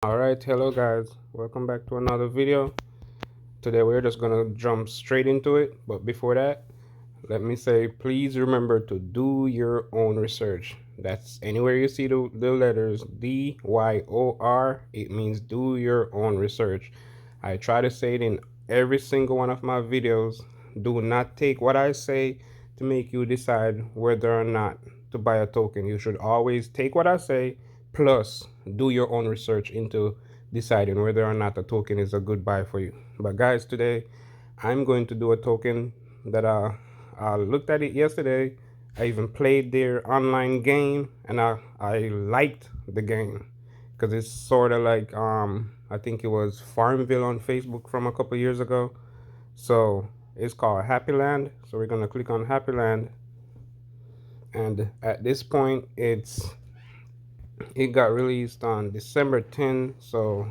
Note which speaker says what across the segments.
Speaker 1: Alright, hello guys, welcome back to another video. Today we're just gonna jump straight into it, but before that, let me say please remember to do your own research. That's anywhere you see the letters DYOR, it means do your own research. I try to say it in every single one of my videos. Do not take what I say to make you decide whether or not to buy a token. You should always take what I say plus do your own research into deciding whether or not a token is a good buy for you. But guys, today I'm going to do a token that I looked at it yesterday. I even played their online game and I liked the game because it's sort of like I think it was Farmville on Facebook from a couple years ago. So it's called Happy Land. So we're gonna click on Happy Land, and at this point it got released on December 10, so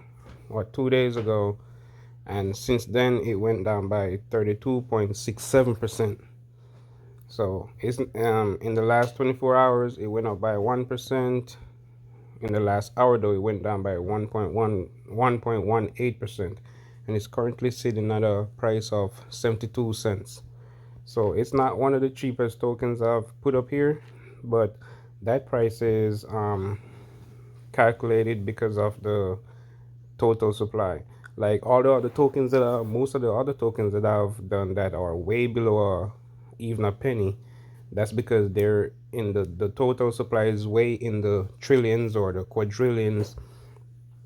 Speaker 1: what, 2 days ago, and since then it went down by 32.67%. So it's in the last 24 hours it went up by 1%. In the last hour though it went down by 1.18%, and it's currently sitting at a price of 72 cents. So it's not one of the cheapest tokens I've put up here, but that price is calculated because of the total supply. Like all the other tokens that are, most of the other tokens that I've done that are way below even a penny, that's because they're in the total supply is way in the trillions or the quadrillions.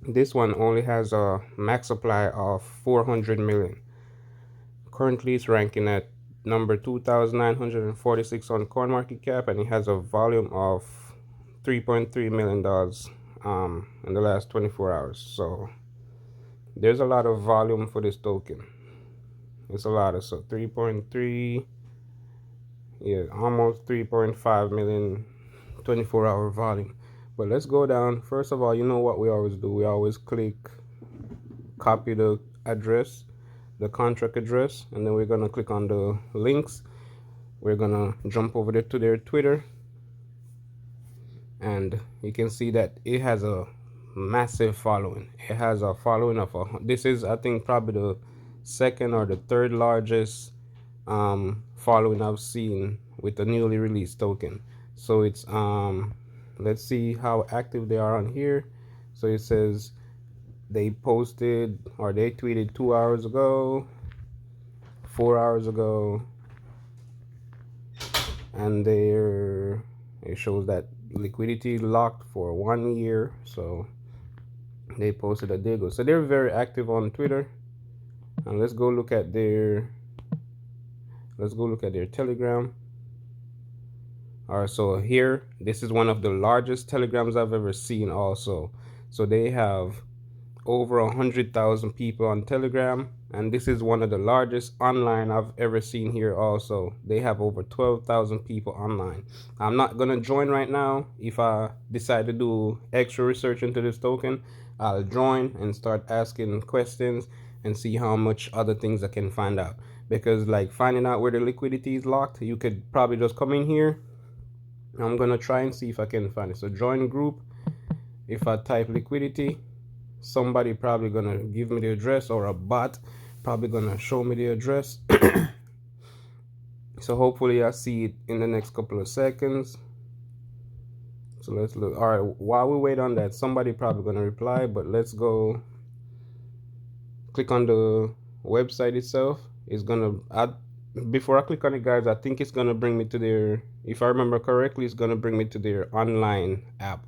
Speaker 1: This one only has a max supply of 400 million. Currently it's ranking at number 2,946 on CoinMarketCap, and it has a volume of $3.3 million in the last 24 hours. So there's a lot of volume for this token. It's a lot of, so 3.3, yeah, almost 3.5 million 24-hour volume. But let's go down. First of all, you know what we always do, we always click copy the address, the contract address, and then we're gonna click on the links. We're gonna jump over there to their Twitter, and you can see that it has a massive following. It has a following of this is, I think, probably the second or the third largest following I've seen with the newly released token. So it's let's see how active they are on here. So it says they posted or they tweeted 2 hours ago, 4 hours ago, and it shows that liquidity locked for 1 year. So they posted a day ago. So they're very active on Twitter. And let's go look at their Telegram. All right, so here, this is one of the largest Telegrams I've ever seen also. So they have over 100,000 people on Telegram, and this is one of the largest online I've ever seen here also. They have over 12,000 people online. I'm not gonna join right now. If I decide to do extra research into this token, I'll join and start asking questions and see how much other things I can find out. Because like finding out where the liquidity is locked, you could probably just come in here. I'm gonna try and see if I can find it. So join group, if I type liquidity, somebody probably gonna give me the address, or a bot probably gonna show me the address. So hopefully I see it in the next couple of seconds. So let's look. All right, while we wait on that, somebody probably gonna reply, but let's go click on the website itself. It's gonna add, before I click on it, guys, I think it's gonna bring me to their, if I remember correctly, it's gonna bring me to their online app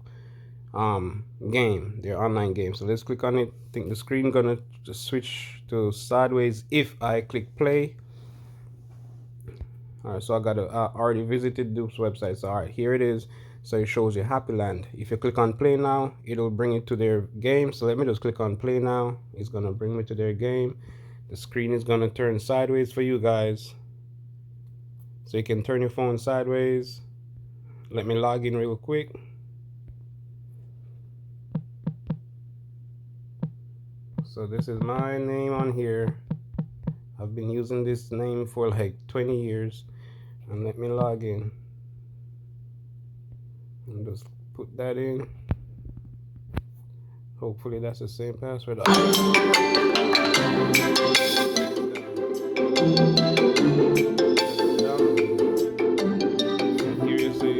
Speaker 1: game, their online game. So let's click on it. I think the screen gonna just switch to sideways if I click play. All right, so I already visited this website. So all right, here it is. So it shows you Happy Land. If you click on play now, it'll bring it to their game. So let me just click on play now. It's gonna bring me to their game. The screen is gonna turn sideways for you guys, so you can turn your phone sideways. Let me log in real quick. So this is my name on here. I've been using this name for like 20 years. And let me log in. And just put that in. Hopefully that's the same password. And here you see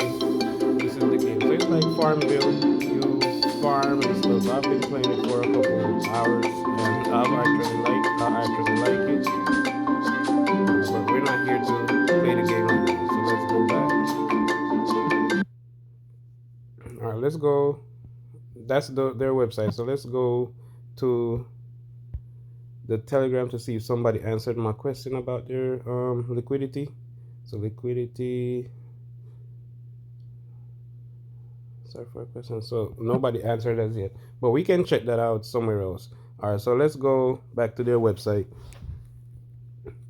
Speaker 1: this is the game. So it's like Farmville. You farm and stuff. I've been playing it for a couple hours and I actually like it. But we're not here to play the game right now. So let's go back. Alright, let's go. That's their website. So let's go to the Telegram to see if somebody answered my question about their liquidity. So liquidity. Sorry for a question. So nobody answered as yet, but we can check that out somewhere else. All right, so let's go back to their website.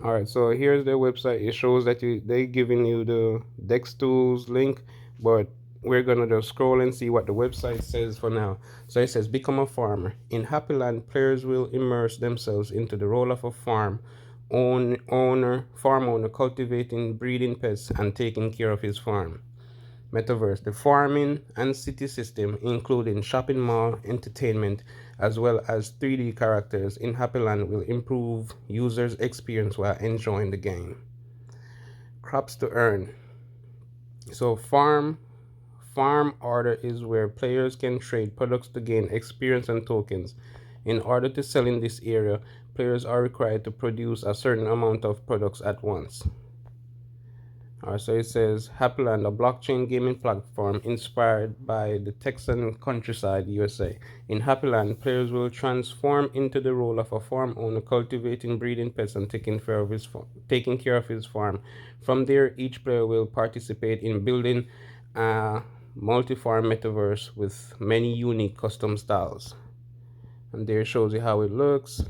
Speaker 1: All right, so here's their website. It shows that they giving you the Dex Tools link, but we're gonna just scroll and see what the website says for now. So it says, become a farmer. In Happyland, players will immerse themselves into the role of a farm owner, cultivating, breeding pets, and taking care of his farm. Metaverse, the farming and city system, including shopping mall, entertainment, as well as 3D characters in Happyland, will improve users' experience while enjoying the game. Crops to earn. So farm order is where players can trade products to gain experience and tokens. In order to sell in this area, players are required to produce a certain amount of products at once. Alright, so it says Happyland, a blockchain gaming platform inspired by the Texan countryside, USA. In Happyland, players will transform into the role of a farm owner, cultivating, breeding pets, and taking care of his farm. From there, each player will participate in building a multi-farm metaverse with many unique custom styles. And there shows you how it looks.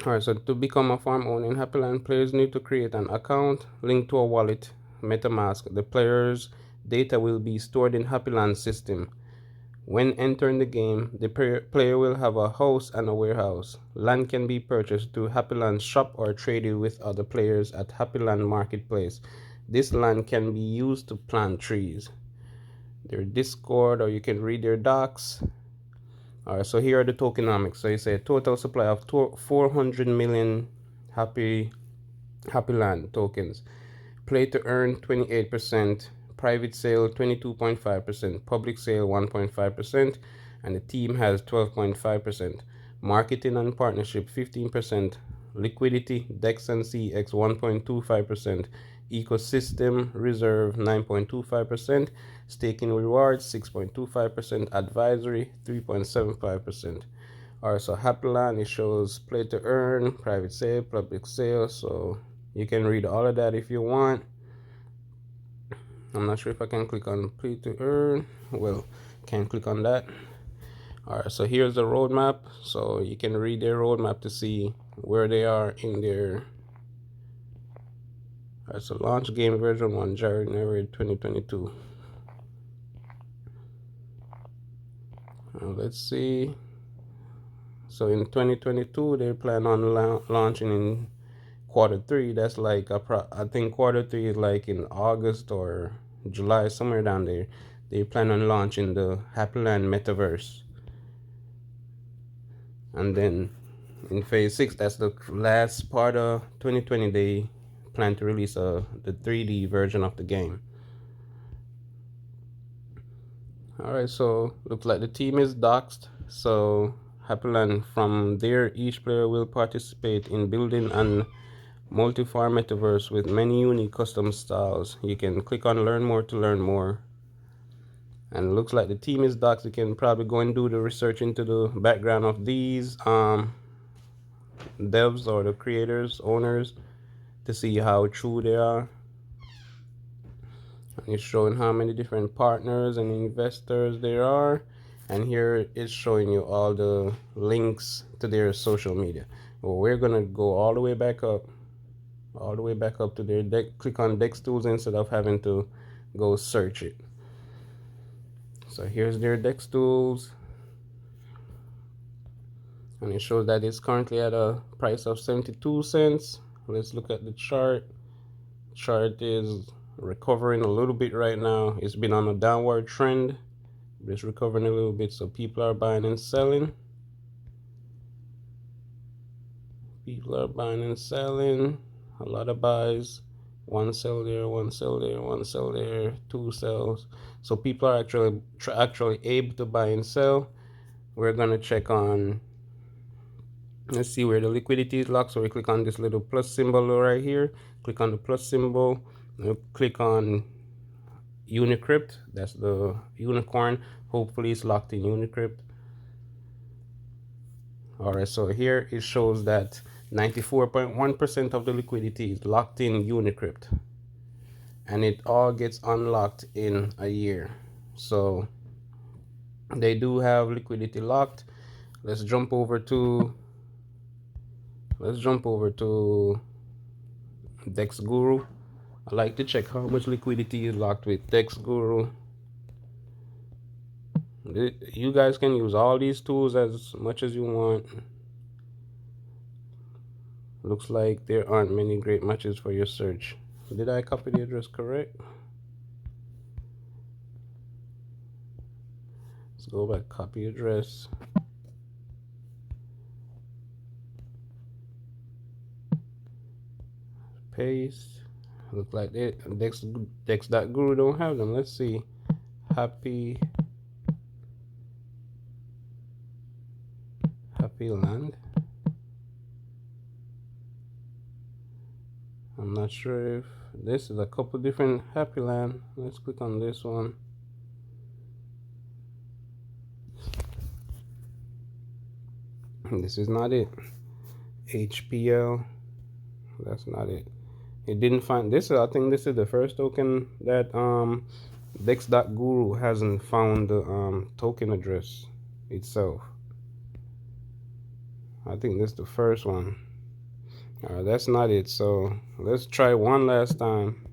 Speaker 1: Alright, so to become a farm owner in Happyland, players need to create an account linked to a wallet, MetaMask. The player's data will be stored in Happyland's system. When entering the game, the player will have a house and a warehouse. Land can be purchased through Happyland's shop or traded with other players at Happyland Marketplace. This land can be used to plant trees. Their Discord, or you can read their docs. Alright, so here are the tokenomics. So it's a total supply of 400 million Happyland tokens. Play to earn 28%, private sale 22.5%, public sale 1.5%, and the team has 12.5%. Marketing and partnership 15%, liquidity Dex and CX 1.25%, ecosystem reserve 9.25%, staking rewards 6.25%, advisory 3.75%. Alright, so Happyland, it shows play to earn, private sale, public sale, so you can read all of that if you want. I'm not sure if I can click on play to earn. Well, can click on that. Alright, so here's the roadmap, so you can read their roadmap to see where they are in their. Alright, so launch game version 1 January 2022. Let's see. So in 2022, they plan on launching in Q3. That's like I think Q3 is like in August or July, somewhere down there. They plan on launching the Happyland Metaverse. And then in phase 6, that's the last part of 2020, they plan to release the 3D version of the game. Alright, so looks like the team is doxed. So Happyland, from there, each player will participate in building an multi-farm metaverse with many unique custom styles. You can click on learn more to learn more. And it looks like the team is doxed. You can probably go and do the research into the background of these devs or the creators, owners, to see how true they are. And it's showing how many different partners and investors there are. And here it's showing you all the links to their social media. Well, we're gonna go all the way back up to their deck. Click on Dex Tools instead of having to go search it. So here's their Dex Tools, and it shows that it's currently at a price of 72 cents. Let's look at the chart. Chart is recovering a little bit right now. It's been on a downward trend, Just recovering a little bit. So people are buying and selling. People are buying and selling. A lot of buys. One sell there, one sell there, one sell there, two sells. So people are actually able to buy and sell. We're gonna check on. Let's see where the liquidity is locked. So we click on this little plus symbol right here. Click on the plus symbol. Click on Unicrypt. That's the unicorn. Hopefully it's locked in Unicrypt. All right, so here it shows that 94.1% of the liquidity is locked in Unicrypt, and it all gets unlocked in a year. So they do have liquidity locked. Let's jump over to dex.guru. I like to check how much liquidity is locked with dex.guru. You guys can use all these tools as much as you want. Looks like there aren't many great matches for your search. Did I copy the address correct? Let's go back, copy address. Paste. Look like it. Dex.guru don't have them. Let's see. Happy Land. I'm not sure if this is a couple different Happy Land. Let's click on this one. This is not it. HPL. That's not it. It didn't find this. I think this is the first token that dex.guru hasn't found the token address itself. I think this is the first one. That's not it. So let's try one last time.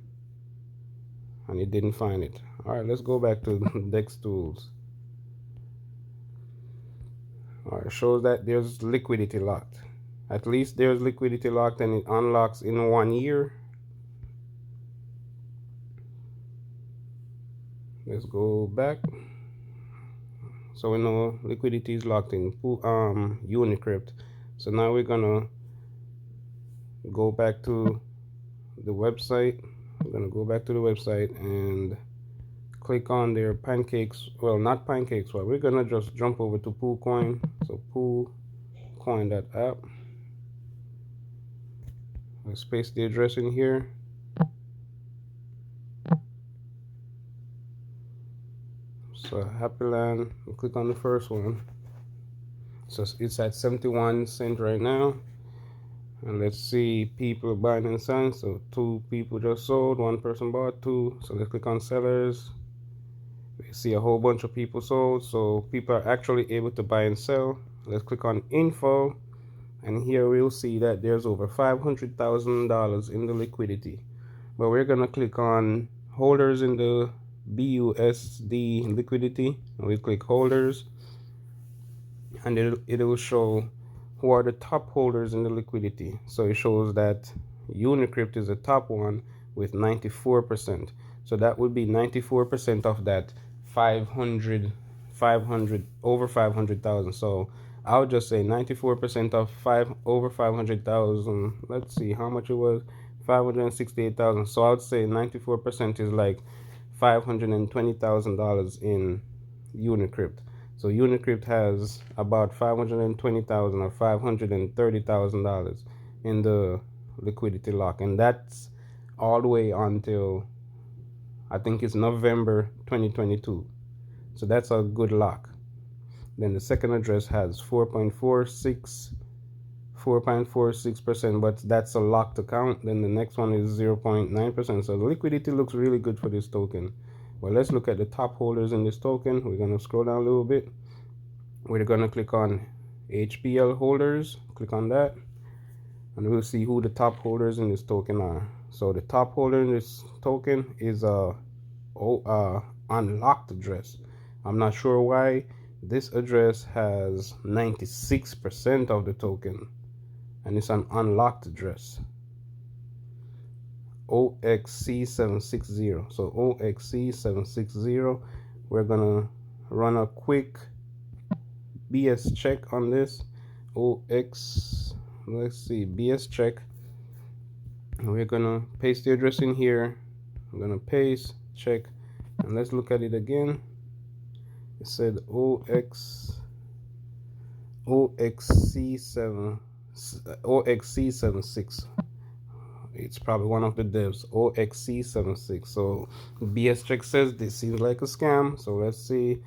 Speaker 1: And it didn't find it. All right, let's go back to Dex Tools. All right, shows that there's liquidity locked. At least there's liquidity locked, and it unlocks in 1 year. Let's go back. So we know liquidity is locked in Unicrypt. So now we're gonna go back to the website. We're gonna go back to the website and click on their pancakes. Well, not pancakes. Well, we're gonna just jump over to PoolCoin. So PoolCoin.app. Let's paste the address in here. So Happy Land. We'll click on the first one. So it's at 71 cents right now. And let's see people buying and selling. So 2 people just sold, 1 person bought 2. So let's click on sellers. We see a whole bunch of people sold. So people are actually able to buy and sell. Let's click on info. And here we'll see that there's over $500,000 in the liquidity. But we're gonna click on holders in the BUSD liquidity. And we click holders. And it will show who are the top holders in the liquidity. So it shows that Unicrypt is the top one with 94%. So that would be 94% of that 500 over 500,000. So I would just say 94% of over 500,000. Let's see how much it was. 568,000. So I would say 94% is like $520,000 in Unicrypt. So Unicrypt has about 520,000 or $530,000 in the liquidity lock, and that's all the way until I think it's November 2022. So that's a good lock. Then the second address has 4.46%, but that's a locked account. Then the next one is 0.9%. So the liquidity looks really good for this token. Well, let's look at the top holders in this token. We're going to scroll down a little bit. We're going to click on HPL holders. Click on that. And we'll see who the top holders in this token are. So the top holder in this token is a unlocked address. I'm not sure why. This address has 96% of the token. And it's an unlocked address. OXC760. So OXC760, we're gonna run a quick BS check on this. OX, let's see, BS check. We're gonna paste the address in here. I'm gonna paste, check, and let's look at it again. It said OXC7 OXC76. It's probably one of the devs, OXC76. So BS check says this seems like a scam. So let's see.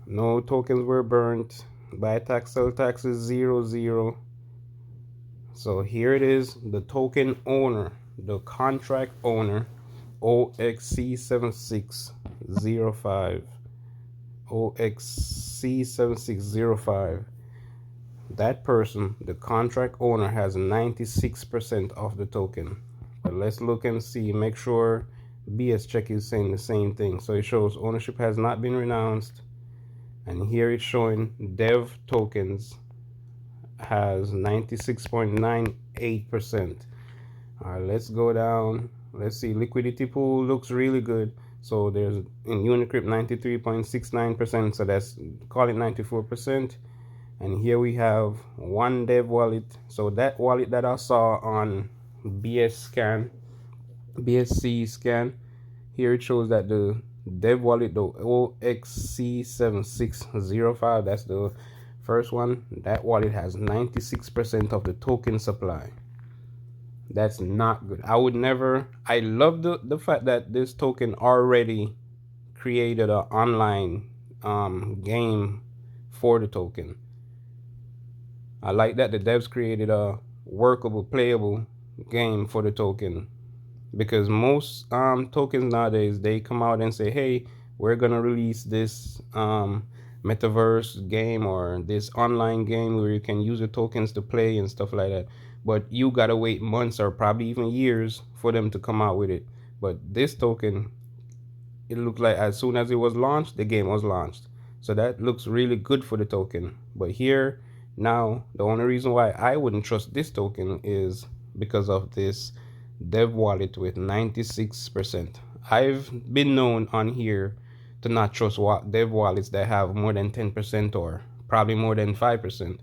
Speaker 1: No tokens were burnt. Buy tax, sell tax is 00. So here it is, the token owner, the contract owner, OXC7605. OXC7605. That person, the contract owner, has 96% of the token. But let's look and see, make sure BS check is saying the same thing. So it shows ownership has not been renounced. And here it's showing dev tokens has 96.98%. All right, let's go down. Let's see, liquidity pool looks really good. So there's in Unicrypt 93.69%, so that's, call it 94%. And here we have one dev wallet. So that wallet that I saw on BSC scan, here it shows that the dev wallet, the OXC7605, that's the first one. That wallet has 96% of the token supply. That's not good. I would never. I love the fact that this token already created an online game for the token. I like that the devs created a workable, playable game for the token, because most tokens nowadays, they come out and say, hey, we're gonna release this metaverse game or this online game where you can use the tokens to play and stuff like that, but you gotta wait months or probably even years for them to come out with it. But this token, it looked like as soon as it was launched, the game was launched. So that looks really good for the token. But here now, the only reason why I wouldn't trust this token is because of this dev wallet with 96%. I've been known on here to not trust dev wallets that have more than 10% or probably more than 5%.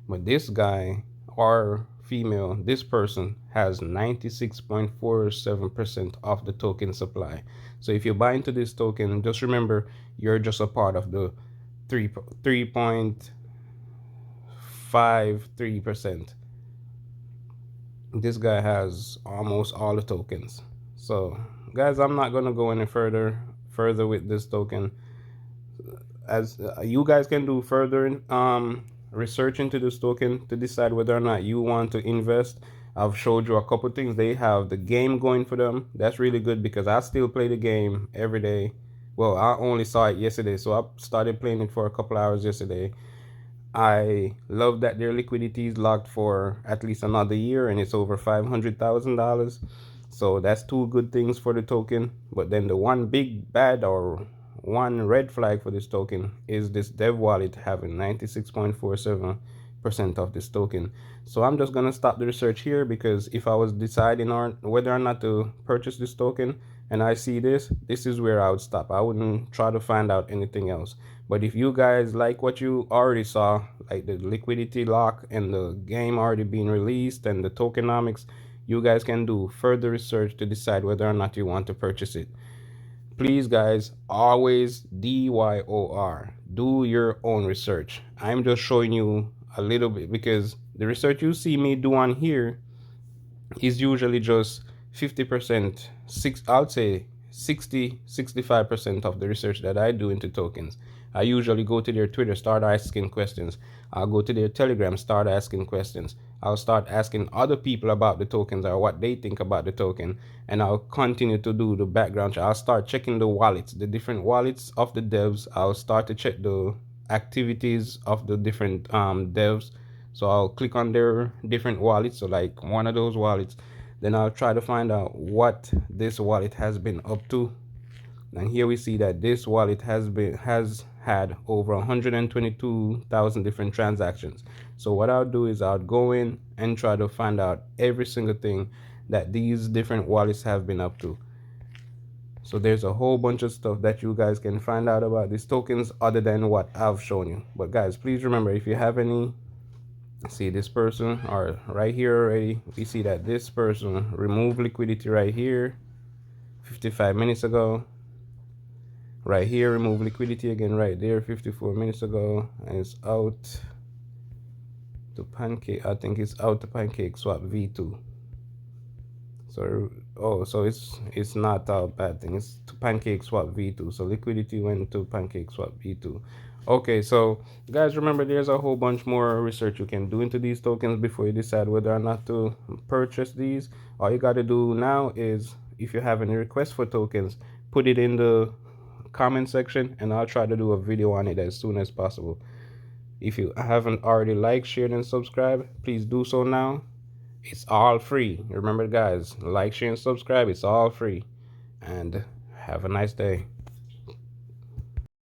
Speaker 1: But this guy or female, this person has 96.47% of the token supply. So if you buy into this token, just remember you're just a part of the 3.53%. This guy has almost all the tokens. So guys, I'm not gonna go any further with this token. As you guys can do further research into this token to decide whether or not you want to invest. I've showed you a couple things. They have the game going for them. That's really good because I still play the game every day. Well, I only saw it yesterday, so I started playing it for a couple hours yesterday. I love that their liquidity is locked for at least another year, and it's over $500,000. So that's two good things for the token. But then the one big bad or one red flag for this token is this dev wallet having 96.47% of this token. So I'm just gonna stop the research here, because if I was deciding on whether or not to purchase this token and I see this is where I would stop. I wouldn't try to find out anything else. But if you guys like what you already saw, like the liquidity lock and the game already being released and the tokenomics, you guys can do further research to decide whether or not you want to purchase it. Please guys, always DYOR, do your own research. I'm just showing you a little bit, because the research you see me do on here is usually just 50%, I'll say 65% of the research that I do into tokens. I usually go to their Twitter, start asking questions. I'll go to their Telegram, start asking questions. I'll start asking other people about the tokens or what they think about the token, and I'll continue to do the background check. I'll start checking the wallets, the different wallets of the devs. I'll start to check the activities of the different devs. So I'll click on their different wallets, so like one of those wallets, then I'll try to find out what this wallet has been up to. And here we see that this wallet has had over 122,000 different transactions. So what I'll do is I'll go in and try to find out every single thing that these different wallets have been up to. So there's a whole bunch of stuff that you guys can find out about these tokens other than what I've shown you. But guys, please remember, if you have any, see this person, or right here already, we see that this person removed liquidity right here 55 minutes ago. Right here, remove liquidity again right there 54 minutes ago, and it's out to pancake. I think it's out to pancake swap v2. So so it's not a bad thing. It's to pancake swap v2. So liquidity went to pancake swap v2. Okay, so guys, remember, there's a whole bunch more research you can do into these tokens before you decide whether or not to purchase these. All you got to do now is, if you have any requests for tokens, put it in the comment section and I'll try to do a video on it as soon as possible. If you haven't already liked, shared, and subscribed, please do so now. It's all free. Remember guys, like, share, and subscribe. It's all free. And have a nice day.